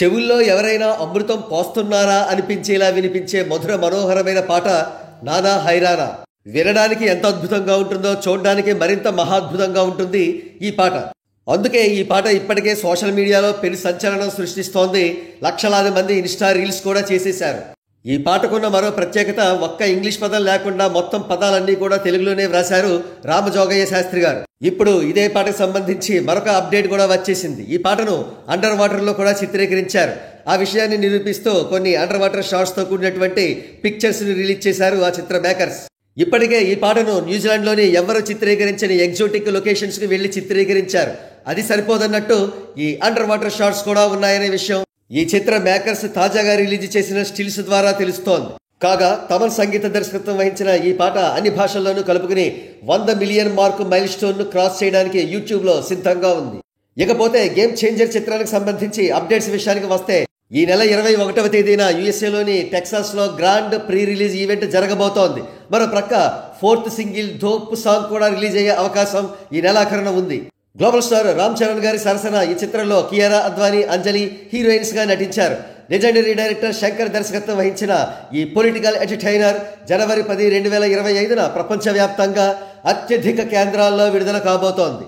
చెవుల్లో ఎవరైనా అమృతం పోస్తున్నారా అనిపించేలా వినిపించే మధుర మనోహరమైన పాట నానా హైరానా. వినడానికి ఎంత అద్భుతంగా ఉంటుందో చూడడానికి మరింత మహాద్భుతంగా ఉంటుంది ఈ పాట. అందుకే ఈ పాట ఇప్పటికే సోషల్ మీడియాలో పెను సంచలనం సృష్టిస్తోంది. లక్షలాది మంది ఇన్స్టా రీల్స్ కూడా చేసేశారు. ఈ పాటకున్న మరో ప్రత్యేకత, ఒక్క ఇంగ్లీష్ పదం లేకుండా మొత్తం పదాలన్నీ కూడా తెలుగులోనే వ్రాశారు రామజోగయ్య శాస్త్రి గారు. ఇప్పుడు ఇదే పాటకు సంబంధించి మరొక అప్డేట్ కూడా వచ్చేసింది. ఈ పాటను అండర్ వాటర్లో కూడా చిత్రీకరించారు. ఆ విషయాన్ని నిరూపిస్తూ కొన్ని అండర్ వాటర్ షాట్స్తో కూడినటువంటి పిక్చర్స్ని రిలీజ్ చేశారు ఆ చిత్ర మేకర్స్. ఇప్పటికే ఈ పాటను న్యూజిలాండ్లోని ఎవరు చిత్రీకరించని ఎగ్జోటిక్ లొకేషన్స్కి వెళ్లి చిత్రీకరించారు. అది సరిపోదన్నట్టు ఈ అండర్ వాటర్ షాట్స్ కూడా ఉన్నాయనే విషయం ఈ చిత్ర మేకర్స్ తాజాగా రిలీజ్ చేసిన స్టిల్స్ ద్వారా తెలుస్తోంది. కాగా తమన్ సంగీత దర్శకత్వం వహించిన ఈ పాట అన్ని భాషల్లోనూ కలుపుకుని 100 మిలియన్ మార్క్ మైల్ స్టోన్ ను క్రాస్ చేయడానికి యూట్యూబ్లో సిద్ధంగా ఉంది. ఇకపోతే గేమ్ చేంజర్ చిత్రానికి సంబంధించి అప్డేట్స్ విషయానికి వస్తే, ఈ నెల 21వ తేదీన యుఎస్ఏలోని టెక్సాస్లో గ్రాండ్ ప్రీ రిలీజ్ ఈవెంట్ జరగబోతోంది. మరో ప్రక్క 4th సింగిల్ ధోప్ సాంగ్ కూడా రిలీజ్ అయ్యే అవకాశం ఈ నెలాఖరున ఉంది. గ్లోబల్ స్టార్ రామ్ చరణ్ గారి సరసన ఈ చిత్రంలో కియారా అద్వానీ, అంజలి హీరోయిన్స్ గా నటించారు. లెజెండరీ డైరెక్టర్ శంకర్ దర్శకత్వం వహించిన ఈ పొలిటికల్ ఎంటర్టైనర్ జనవరి 10, 2025న ప్రపంచవ్యాప్తంగా అత్యధిక కేంద్రాల్లో విడుదల కాబోతోంది.